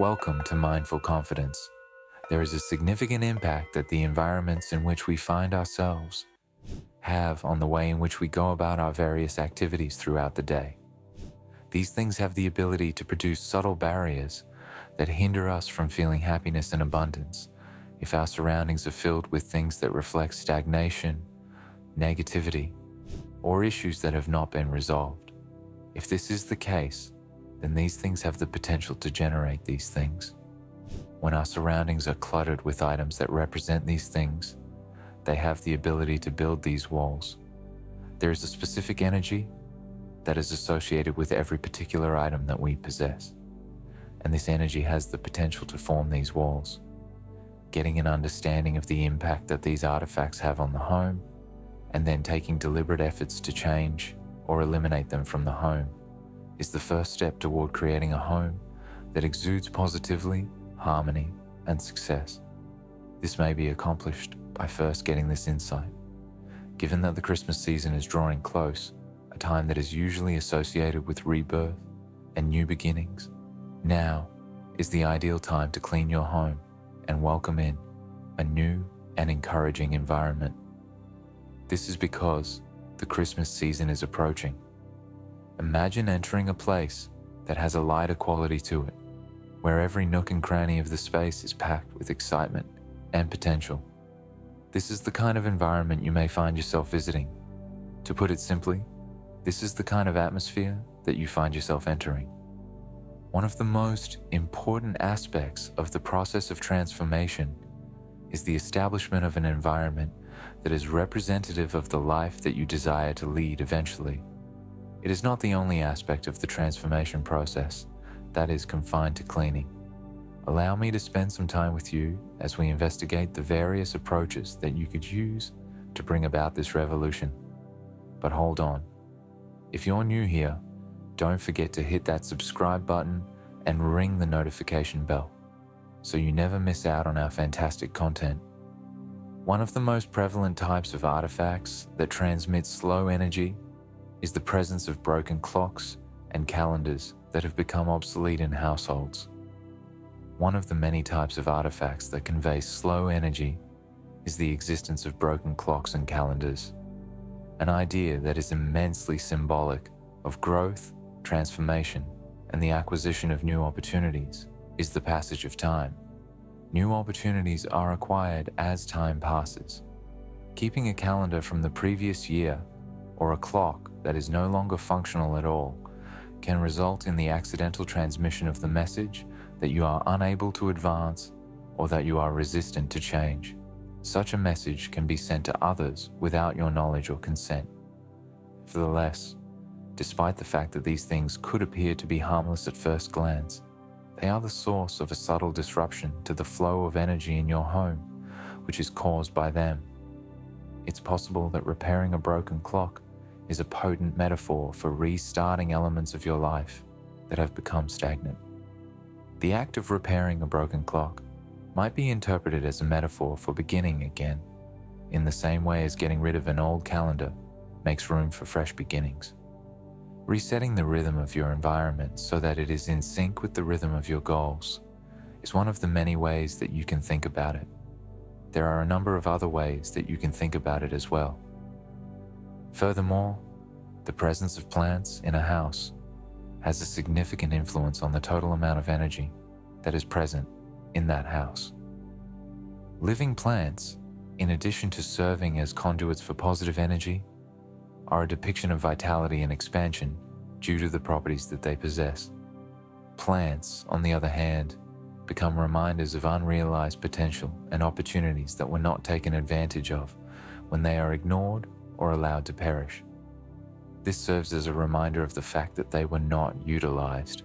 Welcome to Mindful Confidence. There is a significant impact that the environments in which we find ourselves have on the way in which we go about our various activities throughout the day. These things have the ability to produce subtle barriers that hinder us from feeling happiness and abundance if our surroundings are filled with things that reflect stagnation, negativity, or issues that have not been resolved. If this is the case, then these things have the potential to generate these things. When our surroundings are cluttered with items that represent these things, they have the ability to build these walls. There is a specific energy that is associated with every particular item that we possess, and this energy has the potential to form these walls. Getting an understanding of the impact that these artifacts have on the home, and then taking deliberate efforts to change or eliminate them from the home, is the first step toward creating a home that exudes positively, harmony, and success. This may be accomplished by first getting this insight. Given that the Christmas season is drawing close, a time that is usually associated with rebirth and new beginnings, now is the ideal time to clean your home and welcome in a new and encouraging environment. This is because the Christmas season is approaching. Imagine entering a place that has a lighter quality to it, where every nook and cranny of the space is packed with excitement and potential. This is the kind of environment you may find yourself visiting. To put it simply, this is the kind of atmosphere that you find yourself entering. One of the most important aspects of the process of transformation is the establishment of an environment that is representative of the life that you desire to lead eventually. It is not the only aspect of the transformation process that is confined to cleaning. Allow me to spend some time with you as we investigate the various approaches that you could use to bring about this revolution. But hold on. If you're new here, don't forget to hit that subscribe button and ring the notification bell so you never miss out on our fantastic content. One of the most prevalent types of artifacts that transmit slow energy is the presence of broken clocks and calendars that have become obsolete in households. One of the many types of artifacts that convey slow energy is the existence of broken clocks and calendars, an idea that is immensely symbolic of growth, transformation, and the acquisition of new opportunities is the passage of time. New opportunities are acquired as time passes. Keeping a calendar from the previous year or a clock that is no longer functional at all can result in the accidental transmission of the message that you are unable to advance or that you are resistant to change. Such a message can be sent to others without your knowledge or consent. Nevertheless, despite the fact that these things could appear to be harmless at first glance, they are the source of a subtle disruption to the flow of energy in your home, which is caused by them. It's possible that repairing a broken clock is a potent metaphor for restarting elements of your life that have become stagnant. The act of repairing a broken clock might be interpreted as a metaphor for beginning again, in the same way as getting rid of an old calendar makes room for fresh beginnings. Resetting the rhythm of your environment so that it is in sync with the rhythm of your goals is one of the many ways that you can think about it. There are a number of other ways that you can think about it as well. Furthermore, the presence of plants in a house has a significant influence on the total amount of energy that is present in that house. Living plants, in addition to serving as conduits for positive energy, are a depiction of vitality and expansion due to the properties that they possess. Plants, on the other hand, become reminders of unrealized potential and opportunities that were not taken advantage of when they are ignored or allowed to perish. This serves as a reminder of the fact that they were not utilized.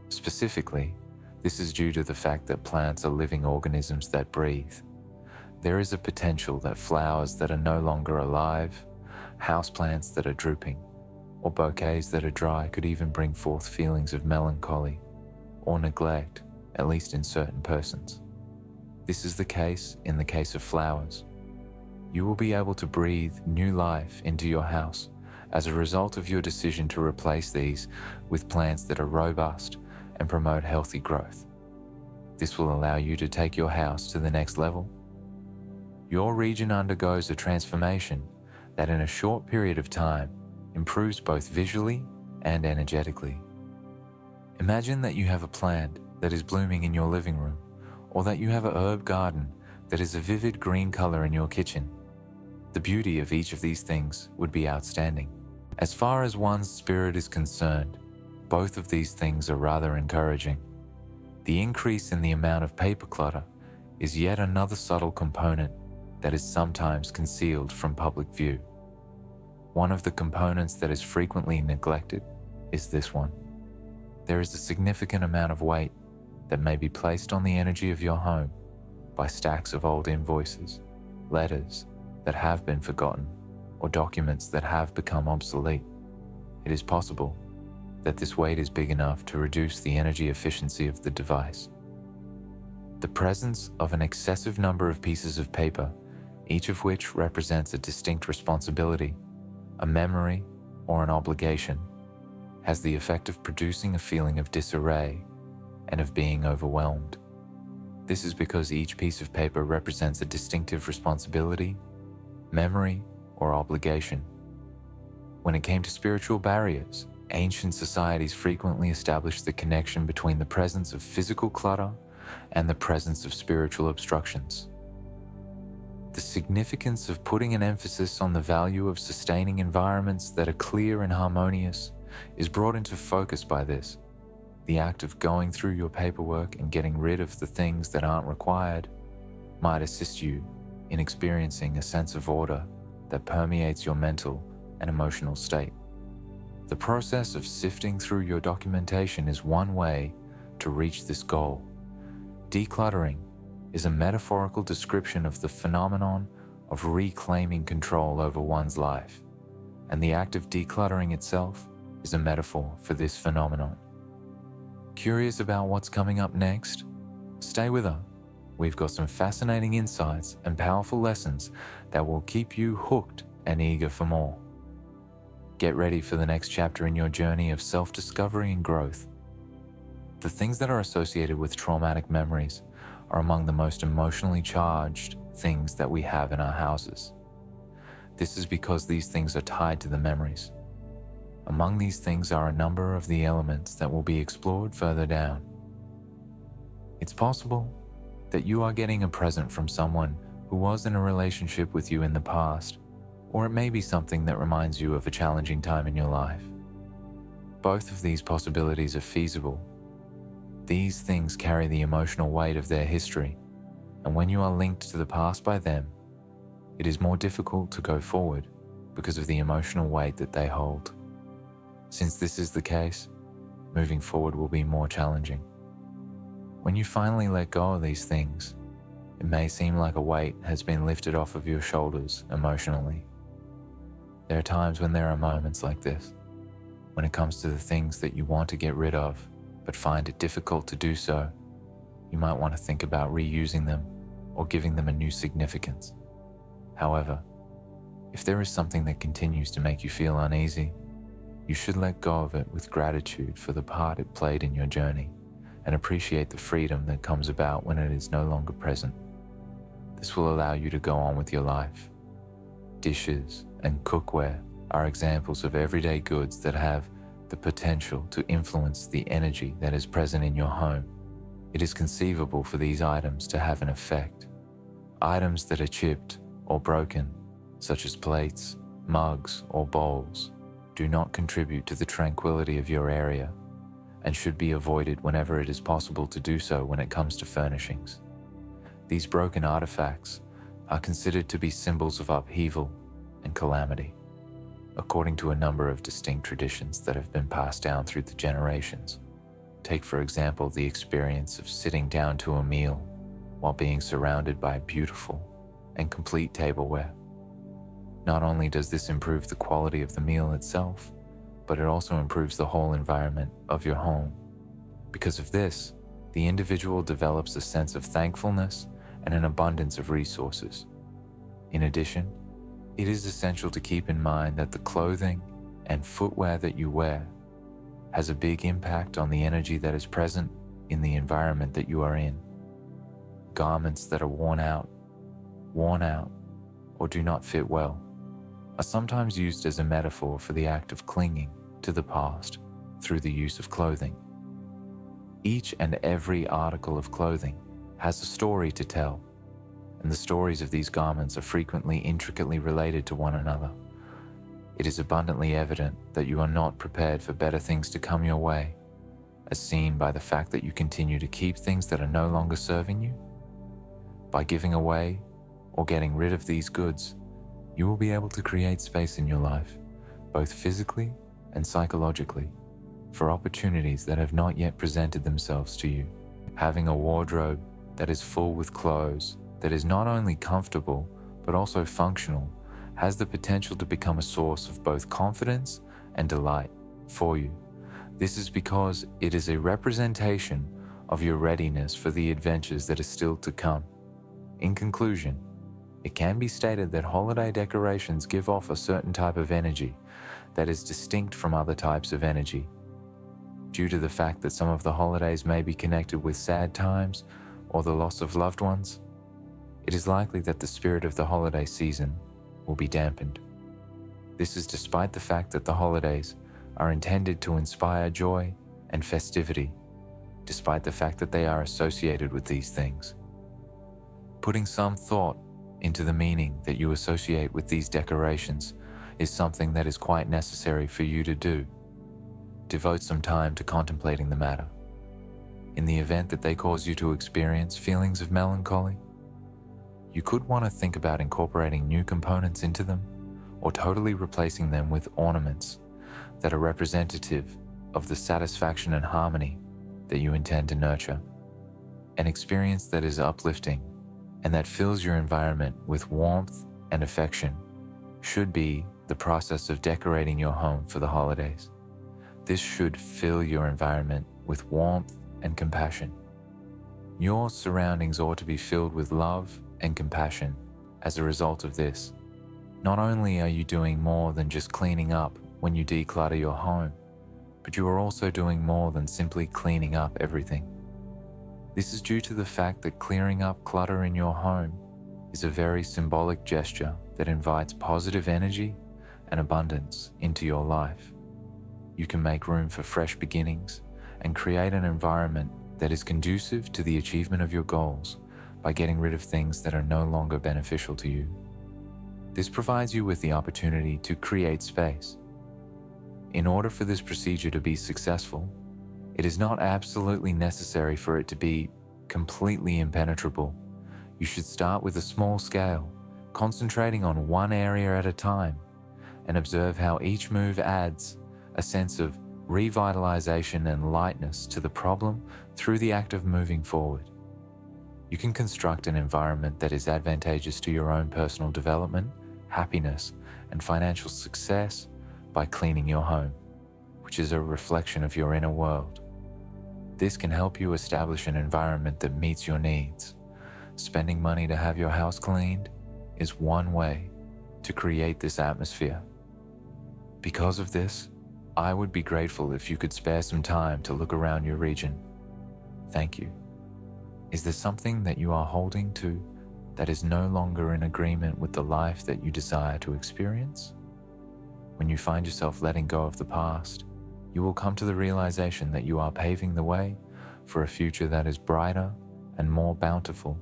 Specifically, this is due to the fact that plants are living organisms that breathe. There is a potential that flowers that are no longer alive, houseplants that are drooping, or bouquets that are dry could even bring forth feelings of melancholy or neglect, at least in certain persons. This is the case in the case of flowers. You will be able to breathe new life into your house as a result of your decision to replace these with plants that are robust and promote healthy growth. This will allow you to take your house to the next level. Your region undergoes a transformation that in a short period of time improves both visually and energetically. Imagine that you have a plant that is blooming in your living room, or that you have a herb garden that is a vivid green color in your kitchen. The beauty of each of these things would be outstanding. As far as one's spirit is concerned, both of these things are rather encouraging. The increase in the amount of paper clutter is yet another subtle component that is sometimes concealed from public view. One of the components that is frequently neglected is this one. There is a significant amount of weight that may be placed on the energy of your home by stacks of old invoices, letters that have been forgotten, or documents that have become obsolete. It is possible that this weight is big enough to reduce the energy efficiency of the device. The presence of an excessive number of pieces of paper, each of which represents a distinct responsibility, a memory, or an obligation, has the effect of producing a feeling of disarray and of being overwhelmed. This is because each piece of paper represents a distinctive responsibility, memory, or obligation. When it came to spiritual barriers, ancient societies frequently established the connection between the presence of physical clutter and the presence of spiritual obstructions. The significance of putting an emphasis on the value of sustaining environments that are clear and harmonious is brought into focus by this. The act of going through your paperwork and getting rid of the things that aren't required might assist you in experiencing a sense of order that permeates your mental and emotional state. The process of sifting through your documentation is one way to reach this goal. Decluttering is a metaphorical description of the phenomenon of reclaiming control over one's life, and the act of decluttering itself is a metaphor for this phenomenon. Curious about what's coming up next? Stay with us. We've got some fascinating insights and powerful lessons that will keep you hooked and eager for more. Get ready for the next chapter in your journey of self-discovery and growth. The things that are associated with traumatic memories are among the most emotionally charged things that we have in our houses. This is because these things are tied to the memories. Among these things are a number of the elements that will be explored further down. It's possible that you are getting a present from someone who was in a relationship with you in the past, or it may be something that reminds you of a challenging time in your life. Both of these possibilities are feasible. These things carry the emotional weight of their history, and when you are linked to the past by them, it is more difficult to go forward because of the emotional weight that they hold. Since this is the case, moving forward will be more challenging. When you finally let go of these things, it may seem like a weight has been lifted off of your shoulders emotionally. There are times when there are moments like this, when it comes to the things that you want to get rid of, but find it difficult to do so. You might want to think about reusing them or giving them a new significance. However, if there is something that continues to make you feel uneasy, you should let go of it with gratitude for the part it played in your journey and appreciate the freedom that comes about when it is no longer present. This will allow you to go on with your life. Dishes and cookware are examples of everyday goods that have the potential to influence the energy that is present in your home. It is conceivable for these items to have an effect. Items that are chipped or broken, such as plates, mugs, or bowls, do not contribute to the tranquility of your area and should be avoided whenever it is possible to do so when it comes to furnishings. These broken artifacts are considered to be symbols of upheaval and calamity, according to a number of distinct traditions that have been passed down through the generations. Take, for example, the experience of sitting down to a meal while being surrounded by beautiful and complete tableware. Not only does this improve the quality of the meal itself, but it also improves the whole environment of your home. Because of this, the individual develops a sense of thankfulness and an abundance of resources. In addition, it is essential to keep in mind that the clothing and footwear that you wear has a big impact on the energy that is present in the environment that you are in. garments that are worn out, or do not fit well, are sometimes used as a metaphor for the act of clinging to the past through the use of clothing. Each and every article of clothing has a story to tell, and the stories of these garments are frequently intricately related to one another. It is abundantly evident that you are not prepared for better things to come your way, as seen by the fact that you continue to keep things that are no longer serving you. By giving away or getting rid of these goods, you will be able to create space in your life, both physically and psychologically, for opportunities that have not yet presented themselves to you. Having a wardrobe that is full with clothes that is not only comfortable but also functional has the potential to become a source of both confidence and delight for you. This is because it is a representation of your readiness for the adventures that are still to come. In conclusion, it can be stated that holiday decorations give off a certain type of energy that is distinct from other types of energy. Due to the fact that some of the holidays may be connected with sad times or the loss of loved ones, it is likely that the spirit of the holiday season will be dampened. This is despite the fact that the holidays are intended to inspire joy and festivity, despite the fact that they are associated with these things. Putting some thought into the meaning that you associate with these decorations is something that is quite necessary for you to do. Devote some time to contemplating the matter. In the event that they cause you to experience feelings of melancholy, you could want to think about incorporating new components into them or totally replacing them with ornaments that are representative of the satisfaction and harmony that you intend to nurture. An experience that is uplifting and that fills your environment with warmth and affection should be the process of decorating your home for the holidays. This should fill your environment with warmth and compassion. Your surroundings ought to be filled with love and compassion as a result of this. Not only are you doing more than just cleaning up when you declutter your home, but you are also doing more than simply cleaning up everything. This is due to the fact that clearing up clutter in your home is a very symbolic gesture that invites positive energy and abundance into your life. You can make room for fresh beginnings and create an environment that is conducive to the achievement of your goals by getting rid of things that are no longer beneficial to you. This provides you with the opportunity to create space. In order for this procedure to be successful, it is not absolutely necessary for it to be completely impenetrable. You should start with a small scale, concentrating on one area at a time, and observe how each move adds a sense of revitalization and lightness to the problem through the act of moving forward. You can construct an environment that is advantageous to your own personal development, happiness, and financial success by cleaning your home, which is a reflection of your inner world. This can help you establish an environment that meets your needs. Spending money to have your house cleaned is one way to create this atmosphere. Because of this, I would be grateful if you could spare some time to look around your region. Thank you. Is there something that you are holding to that is no longer in agreement with the life that you desire to experience? When you find yourself letting go of the past, you will come to the realization that you are paving the way for a future that is brighter and more bountiful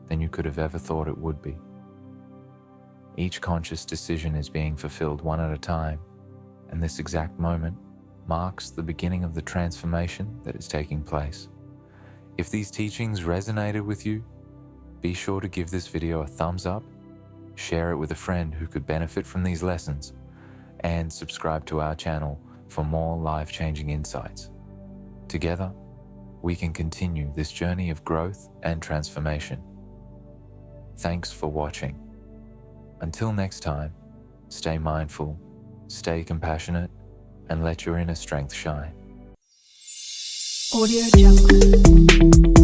than you could have ever thought it would be. Each conscious decision is being fulfilled one at a time, and this exact moment marks the beginning of the transformation that is taking place. If these teachings resonated with you, be sure to give this video a thumbs up, share it with a friend who could benefit from these lessons, and subscribe to our channel for more life-changing insights. Together, we can continue this journey of growth and transformation. Thanks for watching. Until next time, stay mindful, stay compassionate, and let your inner strength shine. Audio Jungle.